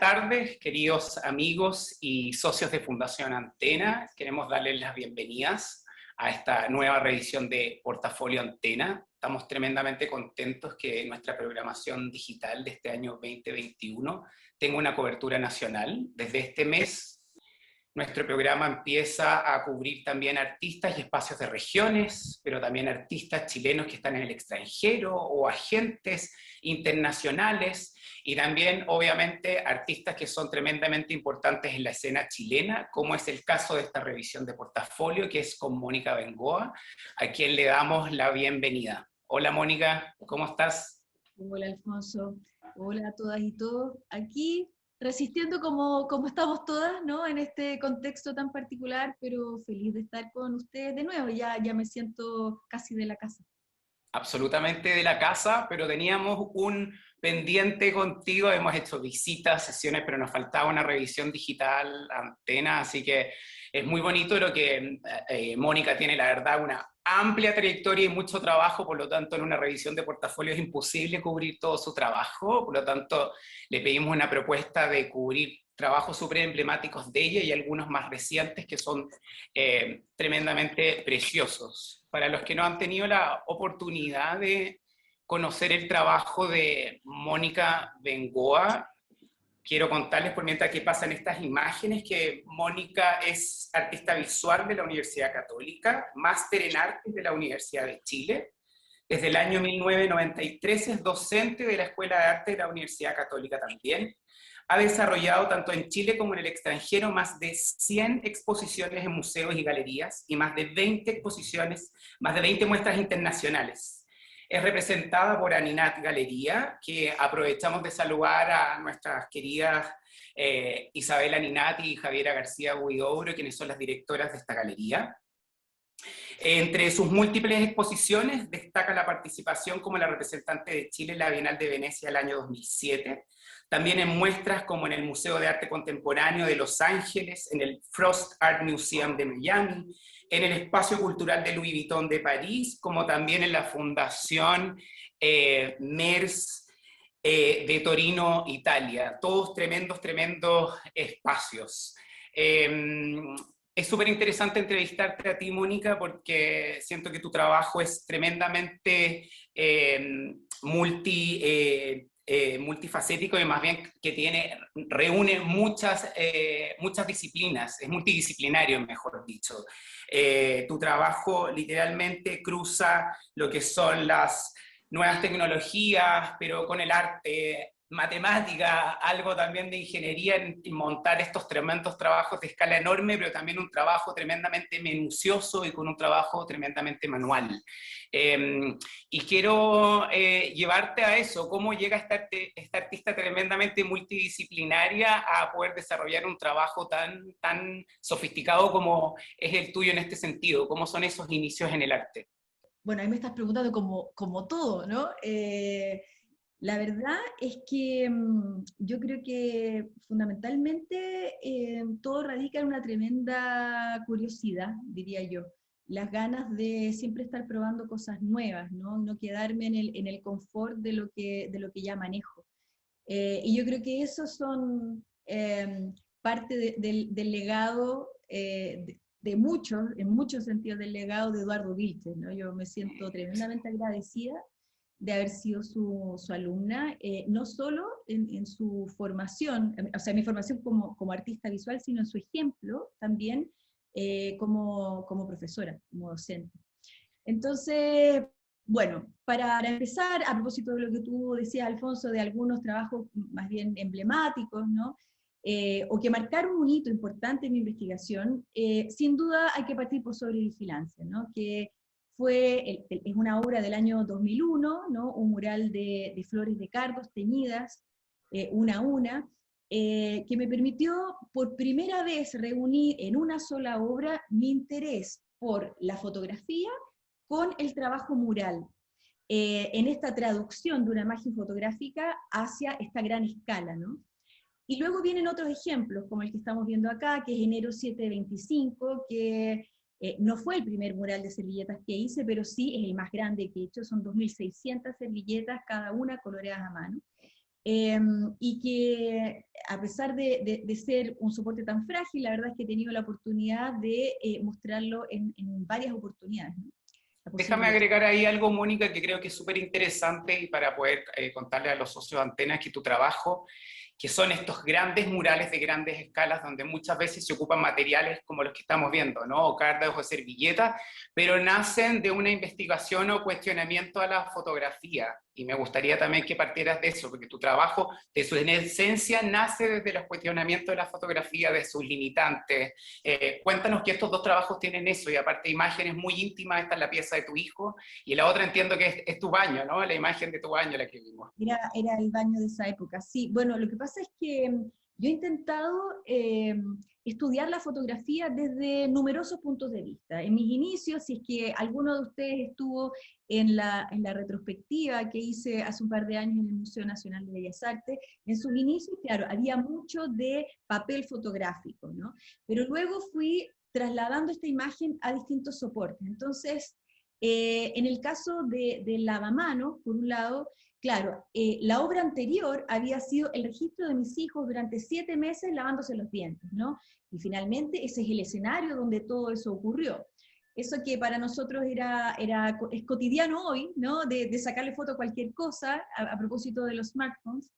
tardes, queridos amigos y socios de Fundación Antena. Queremos darles las bienvenidas a esta nueva revisión de Portafolio Antena. Estamos tremendamente contentos que nuestra programación digital de este año 2021 tenga una cobertura nacional. Desde este mes, nuestro programa empieza a cubrir también artistas y espacios de regiones, pero también artistas chilenos que están en el extranjero o agentes internacionales, y también, obviamente, artistas que son tremendamente importantes en la escena chilena, como es el caso de esta revisión de portafolio, que es con Mónica Bengoa, a quien le damos la bienvenida. Hola Mónica, ¿cómo estás? Hola Alfonso, hola a todas y todos. Aquí resistiendo como estamos todas, ¿no? En este contexto tan particular, pero feliz de estar con ustedes de nuevo. Ya me siento casi de la casa. Absolutamente de la casa, pero teníamos un pendiente contigo, hemos hecho visitas, sesiones, pero nos faltaba una revisión digital, Antena, así que es muy bonito lo que Mónica tiene, la verdad, una amplia trayectoria y mucho trabajo, por lo tanto en una revisión de portafolio es imposible cubrir todo su trabajo, por lo tanto le pedimos una propuesta de cubrir trabajos súper emblemáticos de ella y algunos más recientes que son tremendamente preciosos. Para los que no han tenido la oportunidad de conocer el trabajo de Mónica Bengoa, quiero contarles por mientras que pasan estas imágenes que Mónica es artista visual de la Universidad Católica, máster en artes de la Universidad de Chile. Desde el año 1993 es docente de la Escuela de Arte de la Universidad Católica también. Ha desarrollado tanto en Chile como en el extranjero más de 100 exposiciones en museos y galerías y más de 20 exposiciones, más de 20 muestras internacionales. Es representada por Aninat Galería, que aprovechamos de saludar a nuestras queridas Isabel Aninat y Javiera García Huidobro, quienes son las directoras de esta galería. Entre sus múltiples exposiciones destaca la participación como la representante de Chile en la Bienal de Venecia del año 2007, también en muestras como en el Museo de Arte Contemporáneo de Los Ángeles, en el Frost Art Museum de Miami, en el Espacio Cultural de Louis Vuitton de París, como también en la Fundación MERS de Torino, Italia. Todos tremendos espacios. Es súper interesante entrevistarte a ti, Mónica, porque siento que tu trabajo es tremendamente multifacético y más bien que reúne muchas disciplinas, es multidisciplinario, mejor dicho. Tu trabajo literalmente cruza lo que son las nuevas tecnologías, pero con el arte, matemática, algo también de ingeniería en montar estos tremendos trabajos de escala enorme, pero también un trabajo tremendamente minucioso y con un trabajo tremendamente manual. Y quiero llevarte a eso, cómo llega esta artista tremendamente multidisciplinaria a poder desarrollar un trabajo tan sofisticado como es el tuyo en este sentido, cómo son esos inicios en el arte. Bueno, ahí me estás preguntando como todo, ¿no? La verdad es que yo creo que fundamentalmente todo radica en una tremenda curiosidad, diría yo. Las ganas de siempre estar probando cosas nuevas, ¿no? No quedarme en el confort de lo que ya manejo. Y yo creo que esos son parte del legado, de muchos, en muchos sentidos del legado de Eduardo Vilches, ¿no? Yo me siento tremendamente agradecida de haber sido su alumna, no solo en su formación, o sea, mi formación como artista visual, sino en su ejemplo también como profesora, como docente. Entonces, bueno, para empezar, a propósito de lo que tú decías, Alfonso, de algunos trabajos más bien emblemáticos, ¿no? O que marcaron un hito importante en mi investigación, sin duda hay que partir por Sobrevigilancia, ¿no? Que es una obra del año 2001, ¿no? Un mural de flores de cardos teñidas, una a una, que me permitió por primera vez reunir en una sola obra mi interés por la fotografía con el trabajo mural, en esta traducción de una imagen fotográfica hacia esta gran escala, ¿no? Y luego vienen otros ejemplos, como el que estamos viendo acá, que es Enero 725, que no fue el primer mural de servilletas que hice, pero sí es el más grande que he hecho, son 2.600 servilletas, cada una coloreadas a mano. y que a pesar de ser un soporte tan frágil, la verdad es que he tenido la oportunidad de mostrarlo en varias oportunidades, ¿no? La Déjame posibilidad. agregar ahí algo, Mónica, que creo que es súper interesante y para poder contarle a los socios de Antenas que tu trabajo, que son estos grandes murales de grandes escalas donde muchas veces se ocupan materiales como los que estamos viendo, ¿no? O cardas o servilletas, pero nacen de una investigación o cuestionamiento a la fotografía. Y me gustaría también que partieras de eso, porque tu trabajo, de su esencia, nace desde los cuestionamientos de la fotografía, de sus limitantes. Cuéntanos que estos dos trabajos tienen eso, y aparte imágenes muy íntimas, esta es la pieza de tu hijo, y la otra entiendo que es tu baño, ¿no? La imagen de tu baño la que vimos. Era el baño de esa época, sí. Bueno, lo que pasa es que yo he intentado estudiar la fotografía desde numerosos puntos de vista. En mis inicios, si es que alguno de ustedes estuvo en la retrospectiva que hice hace un par de años en el Museo Nacional de Bellas Artes, en sus inicios, claro, había mucho de papel fotográfico, ¿no? Pero luego fui trasladando esta imagen a distintos soportes. Entonces, en el caso del lavamanos, por un lado, claro, la obra anterior había sido el registro de mis hijos durante 7 meses lavándose los dientes, ¿no? Y finalmente ese es el escenario donde todo eso ocurrió. Eso que para nosotros es cotidiano hoy, ¿no? De sacarle foto a cualquier cosa, a propósito de los smartphones,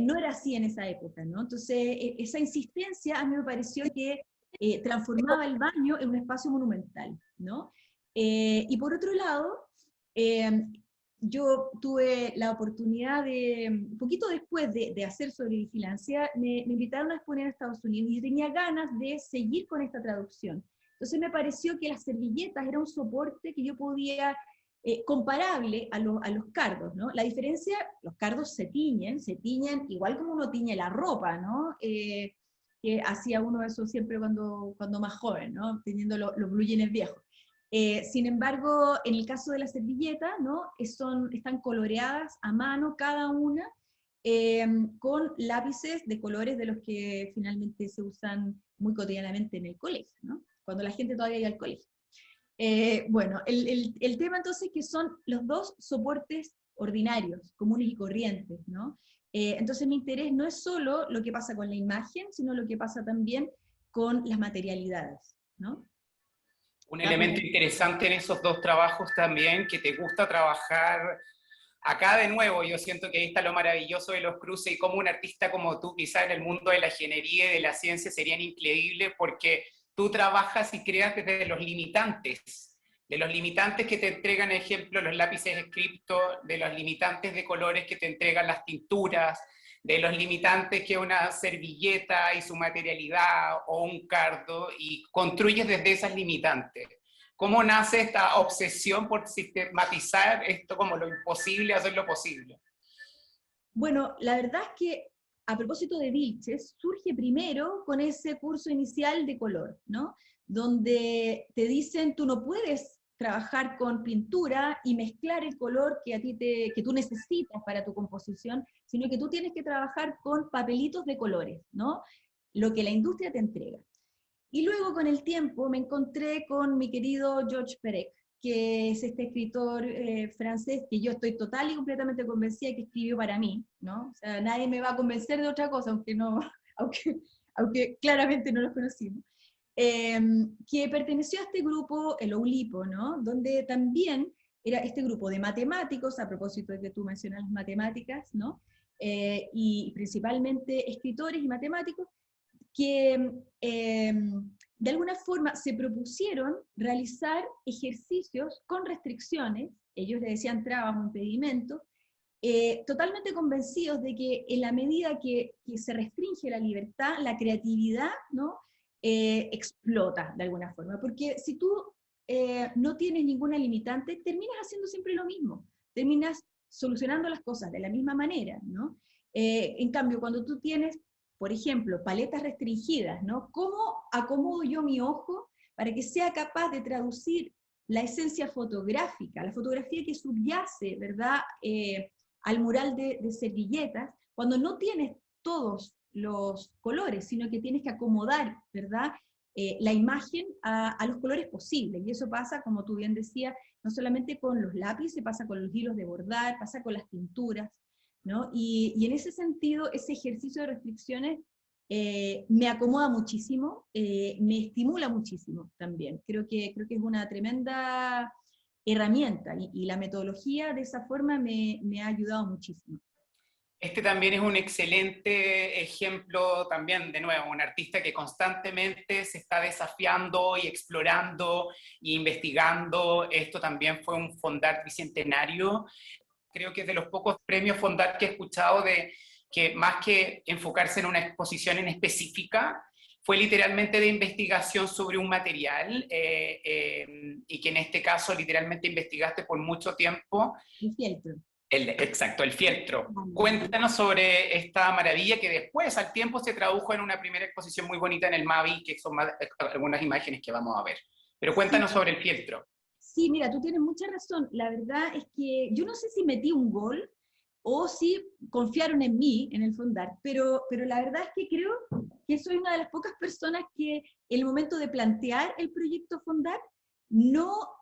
no era así en esa época, ¿no? Entonces, esa insistencia a mí me pareció que transformaba el baño en un espacio monumental, ¿no? Y por otro lado, eh, yo tuve la oportunidad de, un poquito después de hacer sobre vigilancia, me invitaron a exponer a Estados Unidos y yo tenía ganas de seguir con esta traducción. Entonces me pareció que las servilletas era un soporte que yo podía, comparable a los cardos, ¿no? La diferencia, los cardos se tiñen igual como uno tiñe la ropa, ¿no? Que hacía uno eso siempre cuando más joven, ¿no? Teniendo los blue jeans viejos. Sin embargo, en el caso de la servilleta, ¿no? Están coloreadas a mano cada una, con lápices de colores de los que finalmente se usan muy cotidianamente en el colegio, ¿no? Cuando la gente todavía iba al colegio. Bueno, el tema entonces que son los dos soportes ordinarios, comunes y corrientes, ¿no? Entonces mi interés no es solo lo que pasa con la imagen, sino lo que pasa también con las materialidades, ¿no? Un elemento interesante en esos dos trabajos también, que te gusta trabajar acá de nuevo. Yo siento que ahí está lo maravilloso de los cruces y como un artista como tú, quizás en el mundo de la ingeniería y de la ciencia serían increíbles porque tú trabajas y creas desde los limitantes, de los limitantes que te entregan, ejemplo, los lápices Scripto, de los limitantes de colores que te entregan las tinturas, de los limitantes que una servilleta y su materialidad o un cardo, y construyes desde esas limitantes. ¿Cómo nace esta obsesión por sistematizar esto como lo imposible, hacer lo posible? Bueno, la verdad es que a propósito de Vilches, surge primero con ese curso inicial de color, ¿no? Donde te dicen, tú no puedes trabajar con pintura y mezclar el color que tú necesitas para tu composición, sino que tú tienes que trabajar con papelitos de colores, ¿no? Lo que la industria te entrega. Y luego con el tiempo me encontré con mi querido Georges Perec, que es este escritor francés que yo estoy total y completamente convencida que escribió para mí, ¿no? O sea, nadie me va a convencer de otra cosa, aunque, no, aunque, aunque claramente no los conocimos. Que perteneció a este grupo, el Oulipo, ¿no? Donde también era este grupo de matemáticos, a propósito de que tú mencionas las matemáticas, ¿no? Y principalmente escritores y matemáticos, que de alguna forma se propusieron realizar ejercicios con restricciones, ellos le decían trabas o impedimentos, totalmente convencidos de que en la medida que se restringe la libertad, la creatividad, ¿no? Explota de alguna forma, porque si tú no tienes ninguna limitante, terminas haciendo siempre lo mismo, terminas solucionando las cosas de la misma manera, ¿no? En cambio, cuando tú tienes, por ejemplo, paletas restringidas, ¿no? ¿Cómo acomodo yo mi ojo para que sea capaz de traducir la esencia fotográfica, la fotografía que subyace, ¿verdad? Al mural de servilletas, cuando no tienes todos los colores, sino que tienes que acomodar, ¿verdad? La imagen a los colores posibles. Y eso pasa, como tú bien decías, no solamente con los lápices, pasa con los hilos de bordar, pasa con las pinturas, ¿no? Y en ese sentido, ese ejercicio de restricciones me acomoda muchísimo, me estimula muchísimo también. Creo que es una tremenda herramienta, y la metodología de esa forma me ha ayudado muchísimo. Este también es un excelente ejemplo también, de nuevo, un artista que constantemente se está desafiando y explorando e investigando. Esto también fue un Fondart bicentenario. Creo que es de los pocos premios Fondart que he escuchado de que más que enfocarse en una exposición en específica, fue literalmente de investigación sobre un material y que en este caso literalmente investigaste por mucho tiempo. El fieltro. Exacto, el fieltro. Cuéntanos sobre esta maravilla que después, al tiempo, se tradujo en una primera exposición muy bonita en el Mavi, que son algunas imágenes que vamos a ver. Pero cuéntanos sobre el fieltro. Sí, mira, tú tienes mucha razón. La verdad es que yo no sé si metí un gol o si confiaron en mí, en el Fondart, pero la verdad es que creo que soy una de las pocas personas que en el momento de plantear el proyecto Fondart no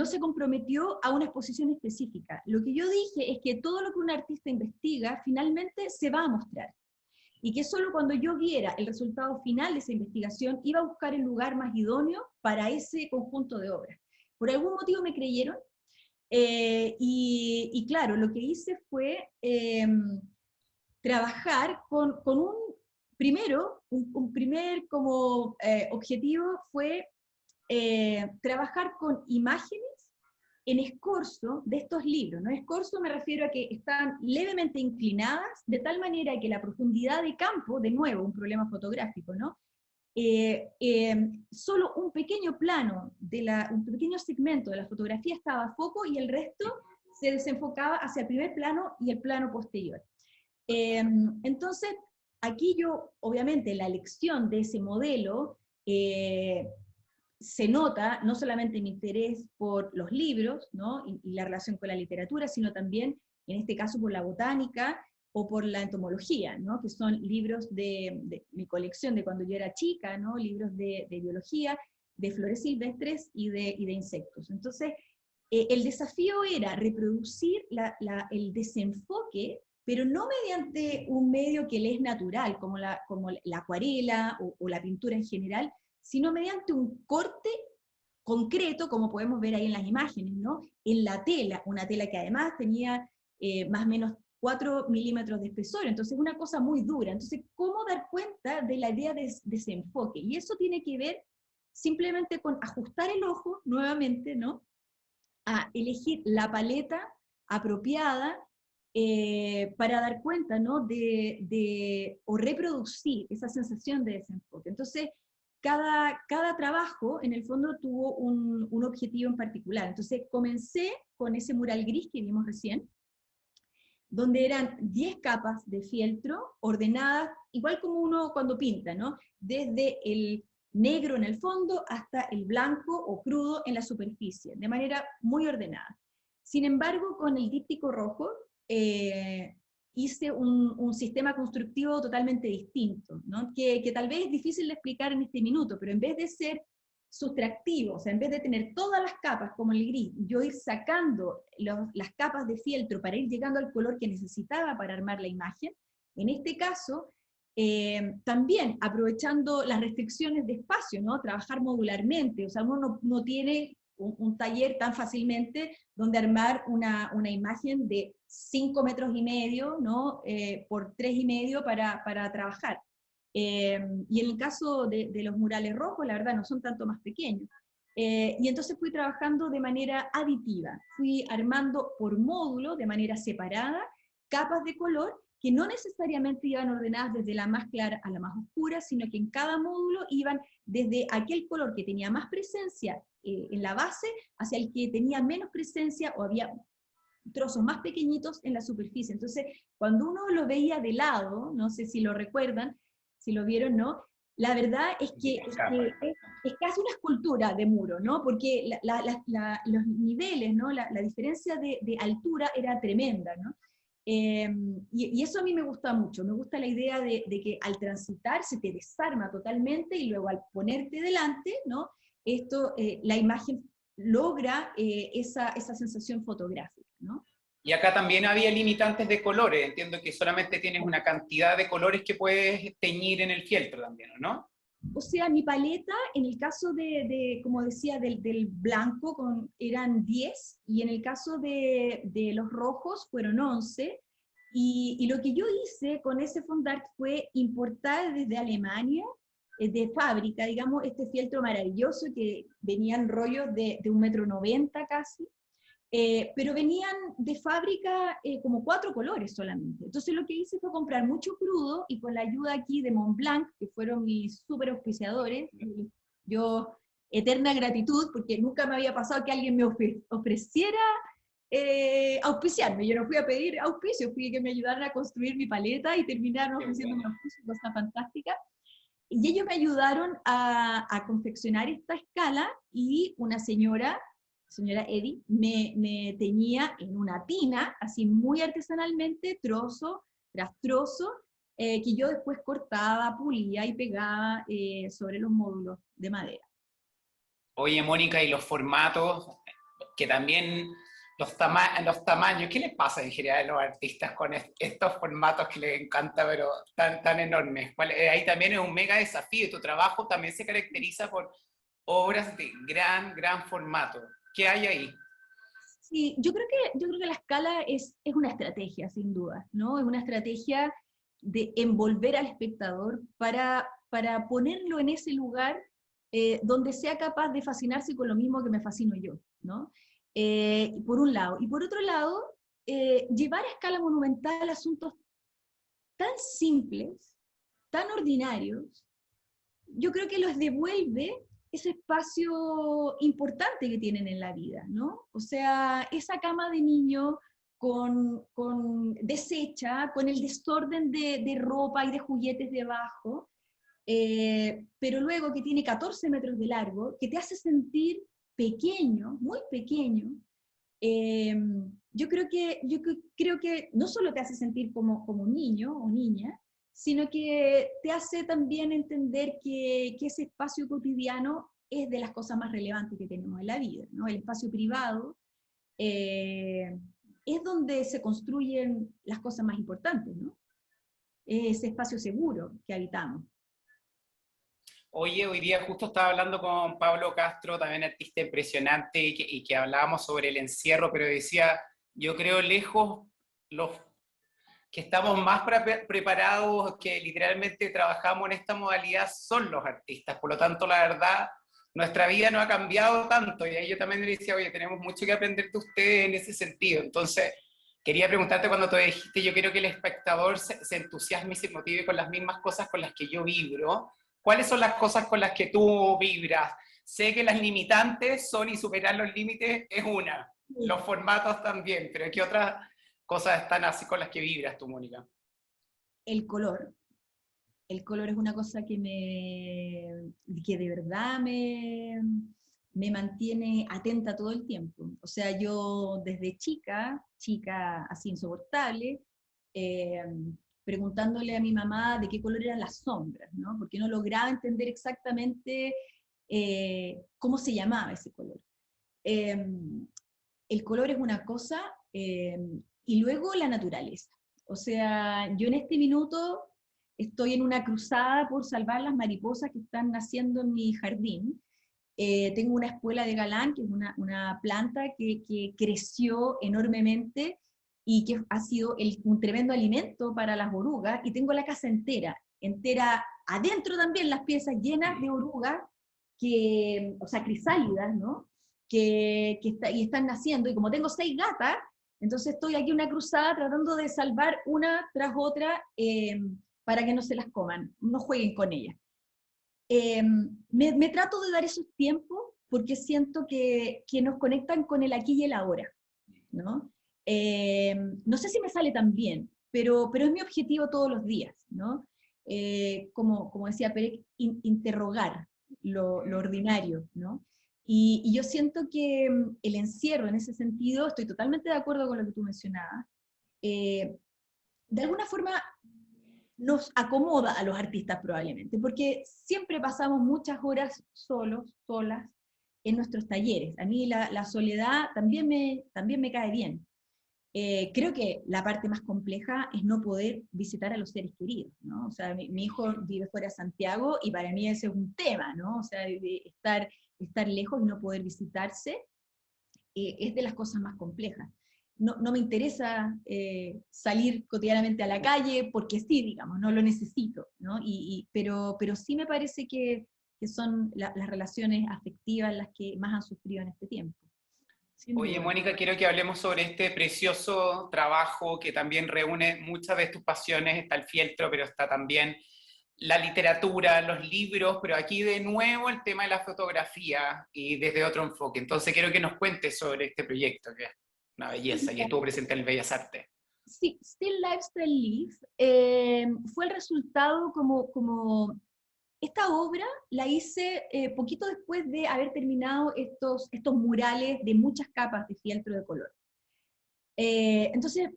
se comprometió a una exposición específica. Lo que yo dije es que todo lo que un artista investiga finalmente se va a mostrar, y que solo cuando yo viera el resultado final de esa investigación iba a buscar el lugar más idóneo para ese conjunto de obras. Por algún motivo me creyeron, y claro, lo que hice fue trabajar con un primer como objetivo fue trabajar con imágenes en escorzo de estos libros, ¿no? Escorzo me refiero a que están levemente inclinadas, de tal manera que la profundidad de campo, de nuevo, un problema fotográfico, ¿no? Solo un pequeño plano, un pequeño segmento de la fotografía estaba a foco y el resto se desenfocaba hacia el primer plano y el plano posterior. Entonces, aquí yo, obviamente, la elección de ese modelo se nota no solamente mi interés por los libros, ¿no? y la relación con la literatura, sino también, en este caso, por la botánica o por la entomología, ¿no? Que son libros de mi colección de cuando yo era chica, ¿no? Libros de biología, de flores silvestres y de insectos. Entonces, el desafío era reproducir el desenfoque, pero no mediante un medio que le es natural, como la acuarela o la pintura en general, sino mediante un corte concreto, como podemos ver ahí en las imágenes, ¿no? En la tela, una tela que además tenía más o menos 4 milímetros de espesor, entonces una cosa muy dura. Entonces, ¿cómo dar cuenta de la idea de desenfoque? Y eso tiene que ver simplemente con ajustar el ojo, nuevamente, ¿no? A elegir la paleta apropiada para dar cuenta, ¿no? O reproducir esa sensación de desenfoque. Entonces, cada trabajo, en el fondo, tuvo un objetivo en particular. Entonces, comencé con ese mural gris que vimos recién, donde eran 10 capas de fieltro ordenadas, igual como uno cuando pinta, ¿no? Desde el negro en el fondo hasta el blanco o crudo en la superficie, de manera muy ordenada. Sin embargo, con el díptico rojo hice un sistema constructivo totalmente distinto, ¿no? Que tal vez es difícil de explicar en este minuto, pero en vez de ser sustractivo, o sea, en vez de tener todas las capas como el gris, yo ir sacando las capas de fieltro para ir llegando al color que necesitaba para armar la imagen, en este caso, también aprovechando las restricciones de espacio, ¿no? Trabajar modularmente, o sea, uno no tiene un taller tan fácilmente donde armar una imagen de 5 metros y medio, ¿no? Por 3,5 para trabajar. Y en el caso de los murales rojos, la verdad, no son tanto más pequeños. Y entonces fui trabajando de manera aditiva, fui armando por módulo, de manera separada, capas de color que no necesariamente iban ordenadas desde la más clara a la más oscura, sino que en cada módulo iban desde aquel color que tenía más presencia en la base hacia el que tenía menos presencia o había trozos más pequeñitos en la superficie. Entonces, cuando uno lo veía de lado, no sé si lo recuerdan, si lo vieron, ¿no? La verdad es que es casi una escultura de muro, ¿no? Porque los niveles, ¿no? La diferencia de altura era tremenda, ¿no? Y eso a mí me gusta mucho, me gusta la idea de que al transitar se te desarma totalmente y luego al ponerte delante, ¿no? La imagen logra esa sensación fotográfica, ¿no? Y acá también había limitantes de colores, entiendo que solamente tienes una cantidad de colores que puedes teñir en el fieltro también, ¿o no? O sea, mi paleta, en el caso como decía, del blanco eran 10, y en el caso de los rojos fueron 11, y lo que yo hice con ese fondant fue importar desde Alemania, de fábrica, digamos, este fieltro maravilloso que venían rollos de 1,90 m casi, pero venían de fábrica como 4 colores solamente. Entonces lo que hice fue comprar mucho crudo, y con la ayuda aquí de Montblanc, que fueron mis súper auspiciadores, yo eterna gratitud, porque nunca me había pasado que alguien me ofreciera auspiciarme. Yo no fui a pedir auspicio, fui a que me ayudaran a construir mi paleta y terminaron ofreciéndome auspicio, cosa fantástica. Y ellos me ayudaron a confeccionar esta escala, y una señora Eddy, me teñía en una tina, así muy artesanalmente, trozo tras trozo, que yo después cortaba, pulía y pegaba sobre los módulos de madera. Oye, Mónica, y los formatos, que también los tamaños, ¿qué les pasa en general a los artistas con estos formatos que les encanta, pero tan enormes? Ahí también es un mega desafío, y tu trabajo también se caracteriza por obras de gran formato. ¿Qué hay ahí? Sí, yo creo que la escala es una estrategia, sin duda, ¿no? Es una estrategia de envolver al espectador para ponerlo en ese lugar donde sea capaz de fascinarse con lo mismo que me fascino yo, ¿no? Por un lado. Y por otro lado, llevar a escala monumental asuntos tan simples, tan ordinarios, yo creo que los devuelve ese espacio importante que tienen en la vida, ¿no? O sea, esa cama de niño deshecha, con el desorden de ropa y de juguetes debajo, pero luego que tiene 14 metros de largo, que te hace sentir pequeño, muy pequeño. eh, yo creo que no solo te hace sentir como un niño o niña, sino que te hace también entender que ese espacio cotidiano es de las cosas más relevantes que tenemos en la vida, ¿no? El espacio privado eh, es donde se construyen las cosas más importantes, ¿no? Ese espacio seguro que habitamos. Oye, hoy día justo estaba hablando con Pablo Castro, también artista impresionante, y que hablábamos sobre el encierro, pero decía, yo creo lejos los que estamos más preparados, que literalmente trabajamos en esta modalidad, son los artistas. Por lo tanto, la verdad, nuestra vida no ha cambiado tanto. Y ahí yo también le decía, oye, tenemos mucho que aprender de ustedes en ese sentido. Entonces, quería preguntarte cuando tú dijiste, yo quiero que el espectador se entusiasme y se motive con las mismas cosas con las que yo vibro. ¿Cuáles son las cosas con las que tú vibras? Sé que las limitantes son, y superar los límites es una. Los formatos también, pero ¿qué otras cosas están así con las que vibras tú, Mónica? El color. El color es una cosa que de verdad me mantiene atenta todo el tiempo. O sea, yo desde chica así insoportable, eh, preguntándole a mi mamá de qué color eran las sombras, ¿no? Porque no lograba entender exactamente cómo se llamaba ese color. Eh, el color es una cosa, y luego la naturaleza. O sea, yo en este minuto estoy en una cruzada por salvar las mariposas que están naciendo en mi jardín. Tengo una espuela de galán, que es una planta que creció enormemente y que ha sido un tremendo alimento para las orugas, y tengo la casa entera, adentro también las piezas llenas de orugas, o sea, crisálidas, ¿no? Y están naciendo, y como tengo 6 gatas, entonces estoy aquí en una cruzada tratando de salvar una tras otra, para que no se las coman, no jueguen con ellas. Me trato de dar esos tiempos porque siento que nos conectan con el aquí y el ahora, ¿no? No sé si me sale tan bien, pero es mi objetivo todos los días, ¿no? Como decía Pérez, interrogar lo ordinario, ¿no? Y yo siento que el encierro en ese sentido, estoy totalmente de acuerdo con lo que tú mencionabas, de alguna forma nos acomoda a los artistas probablemente, porque siempre pasamos muchas horas solas, en nuestros talleres. A mí la soledad también me cae bien. Creo que la parte más compleja es no poder visitar a los seres queridos, ¿no? O sea, mi hijo vive fuera de Santiago y para mí ese es un tema, ¿no? O sea, de estar lejos y no poder visitarse es de las cosas más complejas. No me interesa salir cotidianamente a la calle porque sí, digamos, no lo necesito, ¿no? Pero sí me parece que son las relaciones afectivas las que más han sufrido en este tiempo. Sin Oye, duda. Mónica, quiero que hablemos sobre este precioso trabajo que también reúne muchas de tus pasiones. Está el fieltro, pero está también la literatura, los libros, pero aquí de nuevo el tema de la fotografía y desde otro enfoque. Entonces quiero que nos cuentes sobre este proyecto, que es una belleza y estuvo presente en el Bellas Artes. Sí, Still Lifestyle Live fue el resultado como esta obra la hice poquito después de haber terminado estos murales de muchas capas de fieltro de color. Entonces,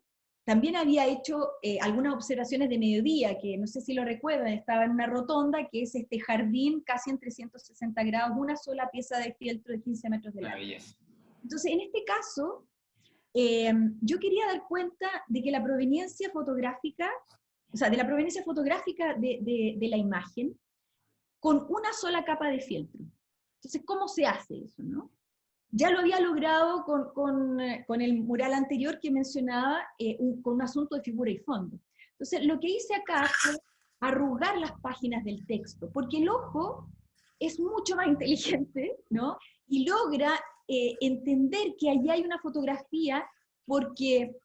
también había hecho algunas observaciones de mediodía, que no sé si lo recuerdan, estaba en una rotonda, que es este jardín casi en 360 grados, una sola pieza de fieltro de 15 metros de Una largo. belleza. Entonces, en este caso, yo quería dar cuenta de que la proveniencia fotográfica, o sea, de la proveniencia fotográfica de la imagen, con una sola capa de fieltro. Entonces, ¿cómo se hace eso, no? Ya lo había logrado con el mural anterior que mencionaba, con un asunto de figura y fondo. Entonces, lo que hice acá fue arrugar las páginas del texto, porque el ojo es mucho más inteligente, ¿no? Y logra entender que allí hay una fotografía porque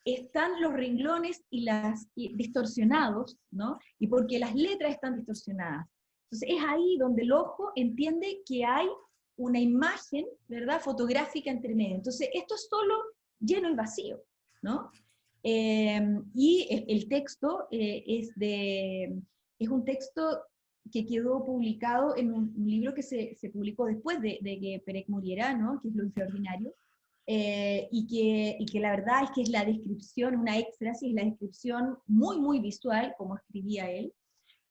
están los renglones y distorsionados, ¿no? Y porque las letras están distorsionadas. Entonces es ahí donde el ojo entiende que hay una imagen, ¿verdad?, fotográfica entre medio. Entonces esto es solo lleno y vacío, ¿no? Y el texto es un texto que quedó publicado en un libro que se publicó después de que Perec muriera, ¿no?, que es Lo Extraordinario, y que la verdad es que es la descripción, una éxtasis, la descripción muy, muy visual, como escribía él,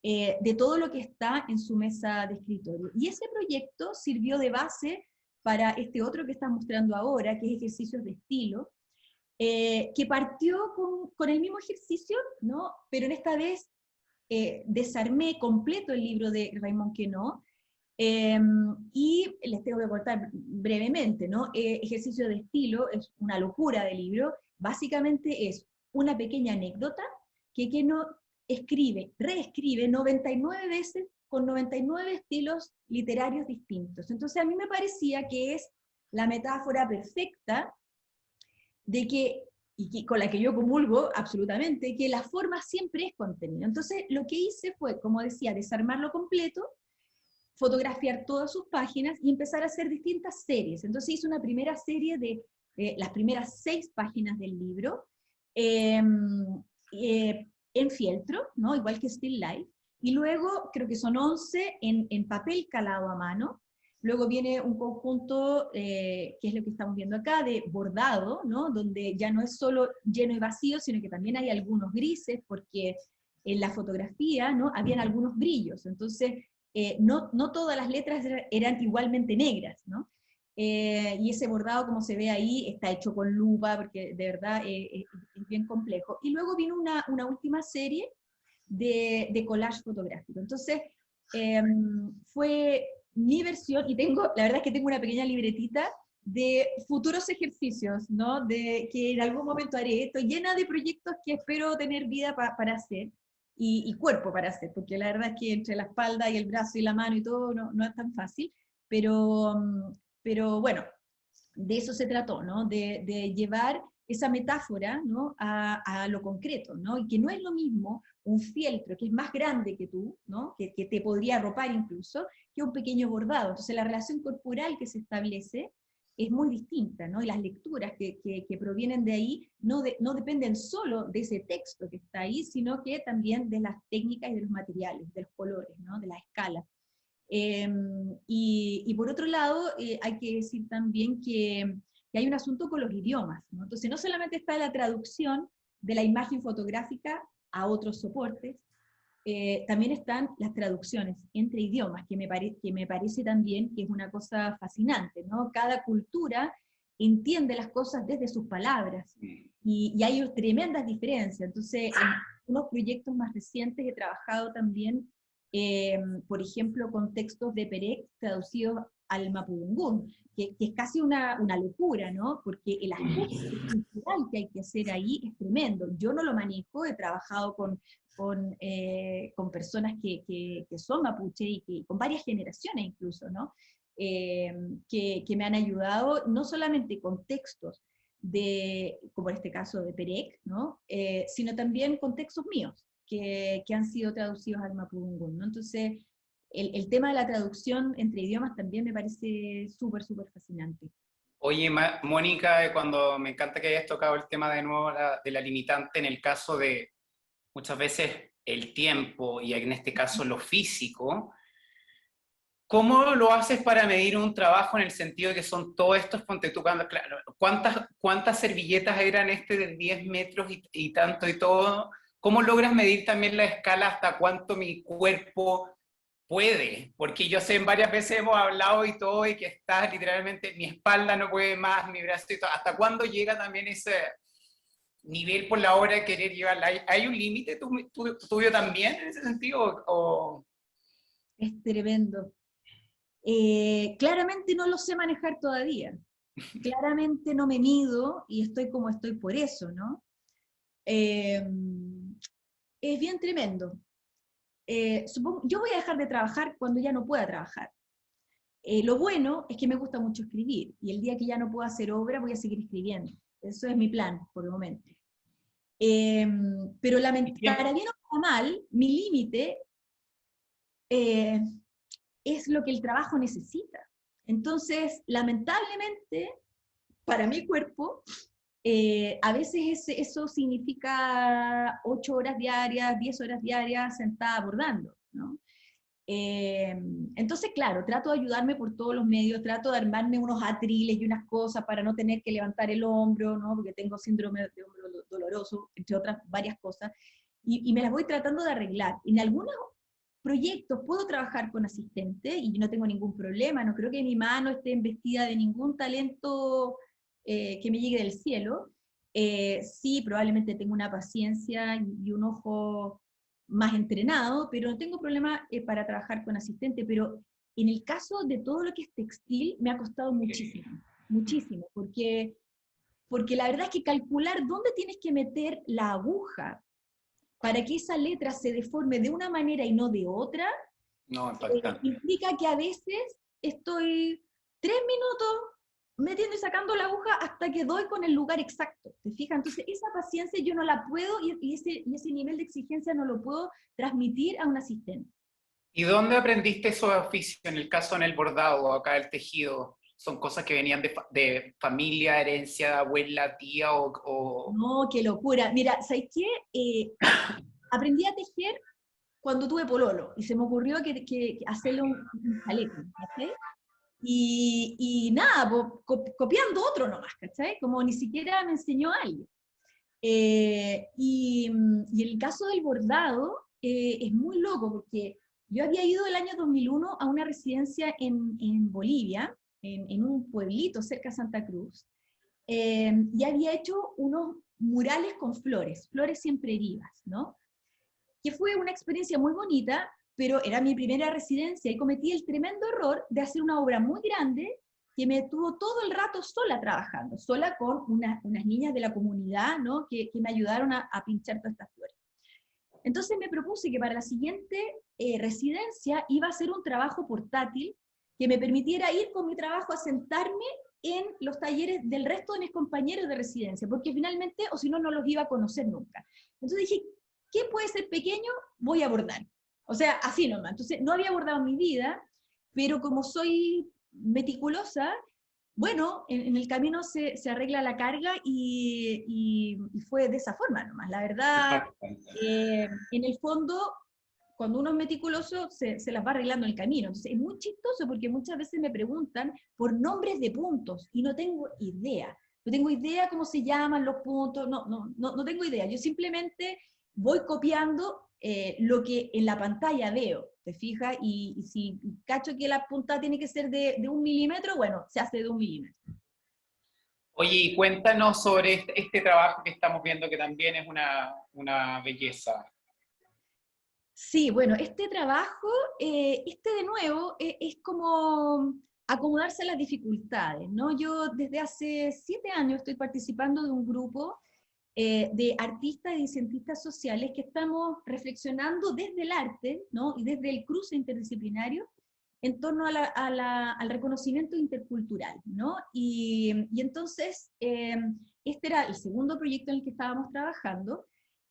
de todo lo que está en su mesa de escritorio. Y ese proyecto sirvió de base para este otro que está mostrando ahora, que es Ejercicios de Estilo, que partió con el mismo ejercicio, ¿no? Pero en esta vez desarmé completo el libro de Raymond Queneau, y les tengo que contar brevemente, ¿no? Ejercicio de Estilo es una locura de libro, básicamente es una pequeña anécdota que no reescribe 99 veces con 99 estilos literarios distintos. Entonces a mí me parecía que es la metáfora perfecta de que, con la que yo comulgo absolutamente, que la forma siempre es contenido. Entonces lo que hice fue, como decía, desarmarlo completo, fotografiar todas sus páginas y empezar a hacer distintas series. Entonces hice una primera serie de las primeras 6 páginas del libro, eh, en fieltro, ¿no?, igual que Still Life, y luego creo que son 11 en papel calado a mano. Luego viene un conjunto, que es lo que estamos viendo acá, de bordado, ¿no?, donde ya no es solo lleno y vacío, sino que también hay algunos grises, porque en la fotografía, ¿no?, habían algunos brillos. Entonces, no todas las letras eran igualmente negras, ¿no? Y ese bordado, como se ve ahí, está hecho con lupa, porque de verdad es bien complejo. Y luego vino una última serie de collage fotográfico. Entonces, fue mi versión, y la verdad es que tengo una pequeña libretita de futuros ejercicios, ¿no?, de que en algún momento haré esto, llena de proyectos que espero tener vida para hacer, y cuerpo para hacer, porque la verdad es que entre la espalda y el brazo y la mano y todo no es tan fácil, pero bueno, de eso se trató, ¿no?, de llevar esa metáfora, ¿no?, a lo concreto, ¿no?, y que no es lo mismo un fieltro que es más grande que tú, ¿no?, que te podría arropar incluso, que un pequeño bordado. Entonces la relación corporal que se establece es muy distinta, ¿no?, y las lecturas que provienen de ahí no dependen solo de ese texto que está ahí, sino que también de las técnicas y de los materiales, de los colores, ¿no?, de la escala. Y por otro lado, hay que decir también que hay un asunto con los idiomas, ¿no? Entonces no solamente está la traducción de la imagen fotográfica a otros soportes, también están las traducciones entre idiomas, que me parece también que es una cosa fascinante, ¿no? Cada cultura entiende las cosas desde sus palabras, y hay tremendas diferencias. Entonces, en unos proyectos más recientes he trabajado también, por ejemplo, con textos de Perec traducidos al mapudungún, que es casi una locura, ¿no? Porque el ajuste cultural que hay que hacer ahí es tremendo. Yo no lo manejo, he trabajado con personas que son mapuche y que, con varias generaciones incluso, ¿no? Que me han ayudado no solamente con textos, como en este caso de Perec, ¿no? Sino también con textos míos, que han sido traducidos al mapudungún, ¿no? Entonces, el tema de la traducción entre idiomas también me parece súper, súper fascinante. Oye, Mónica, cuando me encanta que hayas tocado el tema de nuevo de la limitante en el caso de muchas veces el tiempo y en este caso lo físico, ¿cómo lo haces para medir un trabajo en el sentido de que son todos estos, ponte tú, claro, cuántas servilletas eran de 10 metros y tanto y todo? ¿Cómo logras medir también la escala hasta cuánto mi cuerpo puede? Porque yo sé, varias veces hemos hablado y todo, y que está literalmente, mi espalda no puede más, mi brazo y todo. ¿Hasta cuándo llega también ese nivel por la hora de querer llevarla? ¿Hay un límite tuyo también en ese sentido? Es tremendo. Claramente no lo sé manejar todavía. Claramente no me mido y estoy como estoy por eso, ¿no? Es bien tremendo. Yo voy a dejar de trabajar cuando ya no pueda trabajar. Lo bueno es que me gusta mucho escribir, y el día que ya no pueda hacer obra voy a seguir escribiendo. Eso es mi plan por el momento. Pero para bien o para mal, mi límite es lo que el trabajo necesita. Entonces, lamentablemente, para mi cuerpo, a veces eso significa 8 horas diarias, 10 horas diarias sentada bordando, ¿no? Entonces, claro, trato de ayudarme por todos los medios, trato de armarme unos atriles y unas cosas para no tener que levantar el hombro, ¿no? Porque tengo síndrome de hombro doloroso, entre otras varias cosas, y me las voy tratando de arreglar. En algunos proyectos puedo trabajar con asistente y no tengo ningún problema, no creo que mi mano esté investida de ningún talento que me llegue del cielo. Sí, probablemente tengo una paciencia y un ojo más entrenado, pero no tengo problema para trabajar con asistente. Pero en el caso de todo lo que es textil, me ha costado muchísimo, muchísimo, porque la verdad es que calcular dónde tienes que meter la aguja para que esa letra se deforme de una manera y no de otra, No, impactante. implica que a veces estoy 3 minutos metiendo y sacando la aguja hasta que doy con el lugar exacto, ¿te fijas? Entonces esa paciencia yo no la puedo, y ese nivel de exigencia no lo puedo transmitir a un asistente. ¿Y dónde aprendiste esos oficios? En el caso en el bordado, acá el tejido, ¿son cosas que venían de familia, herencia, de abuela, tía o... No, qué locura. Mira, ¿sabes qué? Aprendí a tejer cuando tuve pololo, y se me ocurrió que hacerle un chaleco, ¿cachai? Y nada, copiando otro nomás, ¿cachai? Como ni siquiera me enseñó alguien. Y el caso del bordado es muy loco, porque yo había ido el año 2001 a una residencia en Bolivia, en un pueblito cerca de Santa Cruz, y había hecho unos murales con flores, flores siempre vivas, ¿no? Que fue una experiencia muy bonita, pero era mi primera residencia y cometí el tremendo error de hacer una obra muy grande que me tuvo todo el rato sola trabajando, sola con unas niñas de la comunidad, ¿no? que me ayudaron a pinchar todas estas flores. Entonces me propuse que para la siguiente residencia iba a hacer un trabajo portátil que me permitiera ir con mi trabajo a sentarme en los talleres del resto de mis compañeros de residencia, porque finalmente, o si no, no los iba a conocer nunca. Entonces dije, ¿qué puede ser pequeño? Voy a abordar. O sea, así nomás. Entonces, no había abordado en mi vida, pero como soy meticulosa, bueno, en el camino se arregla la carga, y fue de esa forma nomás. La verdad, en el fondo, cuando uno es meticuloso, se las va arreglando en el camino. Entonces, es muy chistoso porque muchas veces me preguntan por nombres de puntos y no tengo idea. No tengo idea cómo se llaman los puntos, no tengo idea. Yo simplemente voy copiando lo que en la pantalla veo, ¿te fijas? Y si cacho que la punta tiene que ser de 1 milímetro, bueno, se hace de 1 milímetro. Oye, y cuéntanos sobre este trabajo que estamos viendo, que también es una belleza. Sí, bueno, este trabajo, este de nuevo, es como acomodarse a las dificultades, ¿no? Yo desde hace 7 años estoy participando de un grupo de artistas y cientistas sociales que estamos reflexionando desde el arte, ¿no? Y desde el cruce interdisciplinario en torno al reconocimiento intercultural, ¿no? Y entonces, este era el segundo proyecto en el que estábamos trabajando,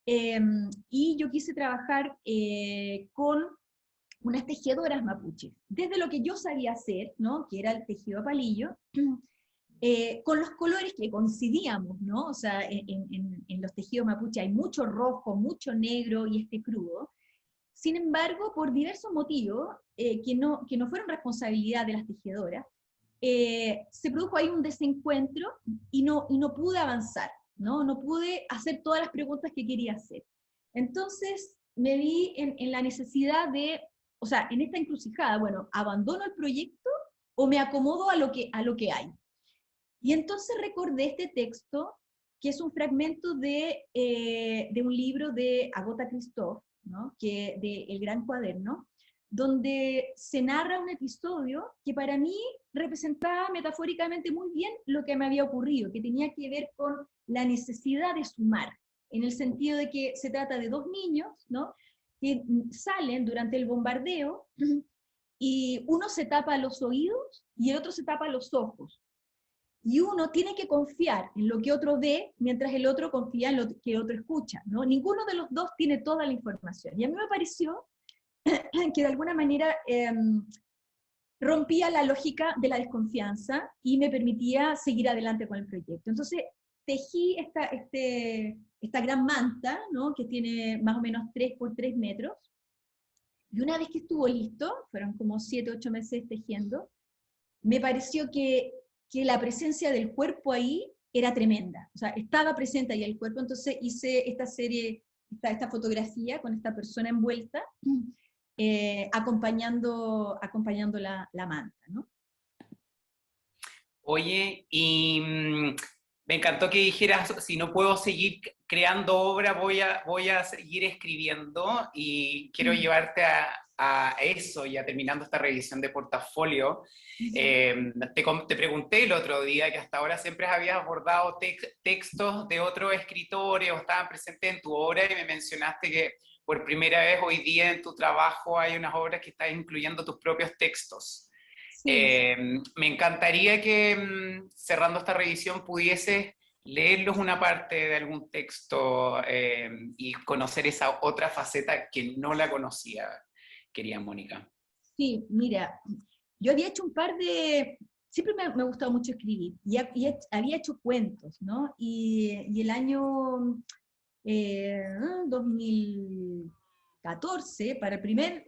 y yo quise trabajar con unas tejedoras mapuches, desde lo que yo sabía hacer, ¿no? Que era el tejido a palillo, con los colores que coincidíamos, ¿no? O sea, en los tejidos mapuche hay mucho rojo, mucho negro y este crudo. Sin embargo, por diversos motivos, que no fueron responsabilidad de las tejedoras, se produjo ahí un desencuentro y no pude avanzar, ¿no? No pude hacer todas las preguntas que quería hacer. Entonces me vi en la necesidad de, o sea, en esta encrucijada, bueno, abandono el proyecto o me acomodo a lo que hay. Y entonces recordé este texto, que es un fragmento de un libro de Agota Christoph, ¿no? De El Gran Cuaderno, donde se narra un episodio que para mí representaba metafóricamente muy bien lo que me había ocurrido, que tenía que ver con la necesidad de sumar, en el sentido de que se trata de dos niños, ¿no? Que salen durante el bombardeo y uno se tapa los oídos y el otro se tapa los ojos, y uno tiene que confiar en lo que otro ve, mientras el otro confía en lo que otro escucha, ¿no? Ninguno de los dos tiene toda la información. Y a mí me pareció que de alguna manera rompía la lógica de la desconfianza y me permitía seguir adelante con el proyecto. Entonces, tejí esta gran manta, ¿no? Que tiene más o menos 3 por 3 metros, y una vez que estuvo listo, fueron como 7, 8 meses tejiendo, me pareció que la presencia del cuerpo ahí era tremenda. O sea, estaba presente ahí el cuerpo, entonces hice esta serie, esta fotografía con esta persona envuelta, acompañando la manta, ¿no? Oye, y me encantó que dijeras, si no puedo seguir creando obra, voy a seguir escribiendo y quiero llevarte a eso, ya terminando esta revisión de portafolio. Te pregunté el otro día que hasta ahora siempre habías abordado textos de otros escritores o estaban presentes en tu obra y me mencionaste que por primera vez hoy día en tu trabajo hay unas obras que estás incluyendo tus propios textos. Sí, Me encantaría que cerrando esta revisión pudieses leerlos una parte de algún texto y conocer esa otra faceta que no la conocía, querida Mónica. sí, mira, yo había hecho un par de... Siempre me ha gustado mucho escribir, había hecho cuentos, ¿no? Y el año 2014, para el primer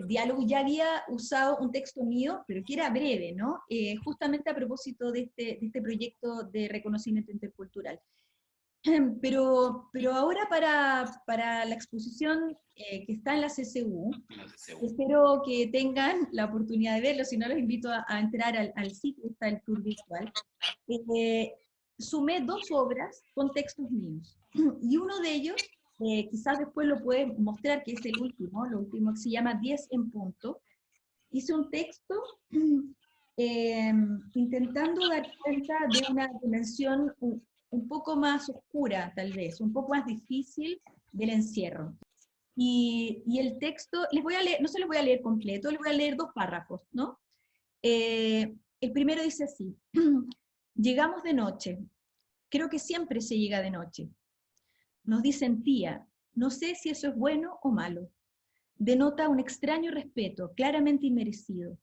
diálogo, ya había usado un texto mío, pero que era breve, ¿no? Justamente a propósito de este proyecto de reconocimiento intercultural. Pero ahora para la exposición que está en la CCU, No sé, seguro. espero que tengan la oportunidad de verlo, si no los invito a entrar al sitio, está el tour virtual. Eh, Sumé dos obras con textos míos, y uno de ellos, quizás después lo pueden mostrar, que es el último, lo último, que se llama 10 en punto. Hice un texto eh, intentando dar cuenta de una dimensión un poco más oscura, tal vez, un poco más difícil del encierro. Y el texto, les voy a leer, no se los voy a leer completo, les voy a leer dos párrafos, ¿no? El primero dice así: llegamos de noche, creo que siempre se llega de noche. Nos dicen tía, no sé si eso es bueno o malo. Denota un extraño respeto, claramente inmerecido.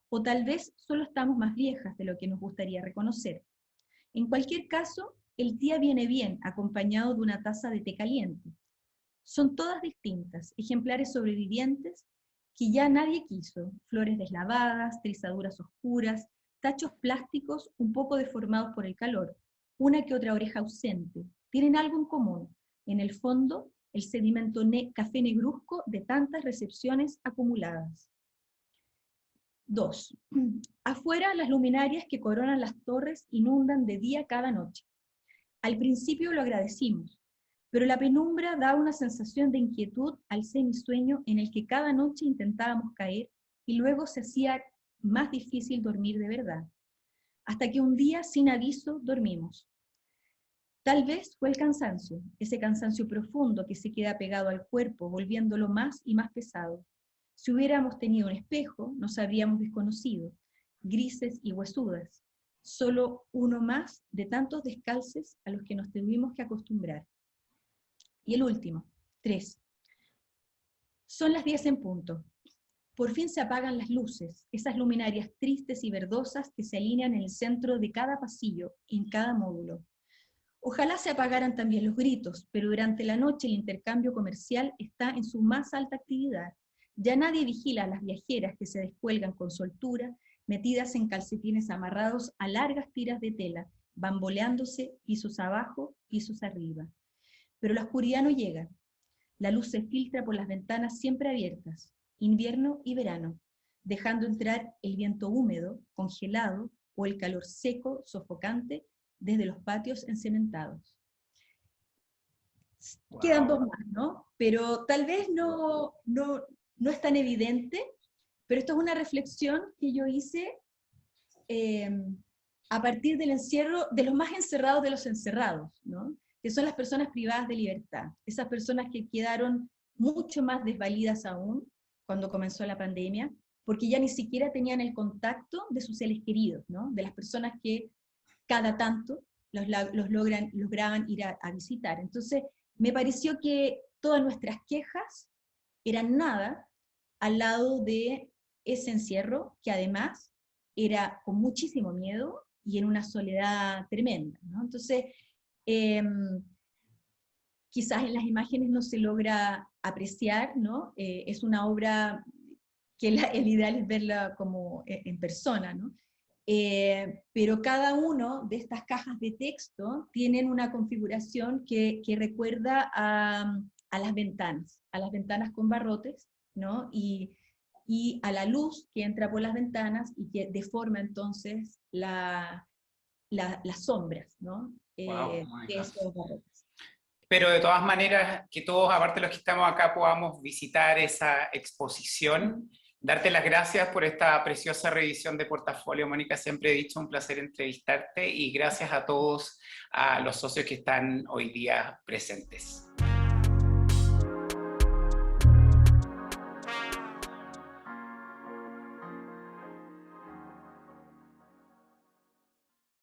O tal vez solo estamos más viejas de lo que nos gustaría reconocer. En cualquier caso, el tía viene bien, acompañado de una taza de té caliente. Son todas distintas, ejemplares sobrevivientes que ya nadie quiso, flores deslavadas, trizaduras oscuras, tachos plásticos un poco deformados por el calor, una que otra oreja ausente. Tienen algo en común, en el fondo, el sedimento café negruzco de tantas recepciones acumuladas. 2. Afuera, las luminarias que coronan las torres inundan de día cada noche. Al principio lo agradecimos, pero la penumbra da una sensación de inquietud al semisueño en el que cada noche intentábamos caer y luego se hacía más difícil dormir de verdad. Hasta que un día, sin aviso, dormimos. Tal vez fue el cansancio, ese cansancio profundo que se queda pegado al cuerpo, volviéndolo más y más pesado. Si hubiéramos tenido un espejo, nos habríamos desconocido, grises y huesudas, solo uno más de tantos descalces a los que nos tuvimos que acostumbrar. Y el último, 3. Son las 10 en punto. Por fin se apagan las luces, esas luminarias tristes y verdosas que se alinean en el centro de cada pasillo, en cada módulo. Ojalá se apagaran también los gritos, pero durante la noche el intercambio comercial está en su más alta actividad. Ya nadie vigila a las viajeras que se descuelgan con soltura, metidas en calcetines amarrados a largas tiras de tela, bamboleándose pisos abajo, pisos arriba. Pero la oscuridad no llega. La luz se filtra por las ventanas siempre abiertas, invierno y verano, dejando entrar el viento húmedo, congelado, o el calor seco, sofocante, desde los patios encementados. Wow. Quedan 2 más, ¿no? Pero tal vez no es tan evidente, pero esto es una reflexión que yo hice a partir del encierro, de los más encerrados de los encerrados, ¿no? Que son las personas privadas de libertad, esas personas que quedaron mucho más desvalidas aún cuando comenzó la pandemia, porque ya ni siquiera tenían el contacto de sus seres queridos, ¿no? De las personas que cada tanto los lograban ir a visitar. Entonces, me pareció que todas nuestras quejas eran nada al lado de ese encierro, que además era con muchísimo miedo y en una soledad tremenda, ¿no? Entonces, quizás en las imágenes no se logra apreciar, ¿no? Es una obra que el ideal es verla como en persona, ¿no? Pero cada uno de estas cajas de texto tienen una configuración que recuerda a las ventanas con barrotes, ¿no? Y a la luz que entra por las ventanas y que deforma entonces las sombras, ¿no? De esos barrotes. Pero de todas maneras, que todos, aparte de los que estamos acá, podamos visitar esa exposición. Darte las gracias por esta preciosa revisión de portafolio, Mónica. Siempre he dicho, un placer entrevistarte, y gracias a todos, a los socios que están hoy día presentes.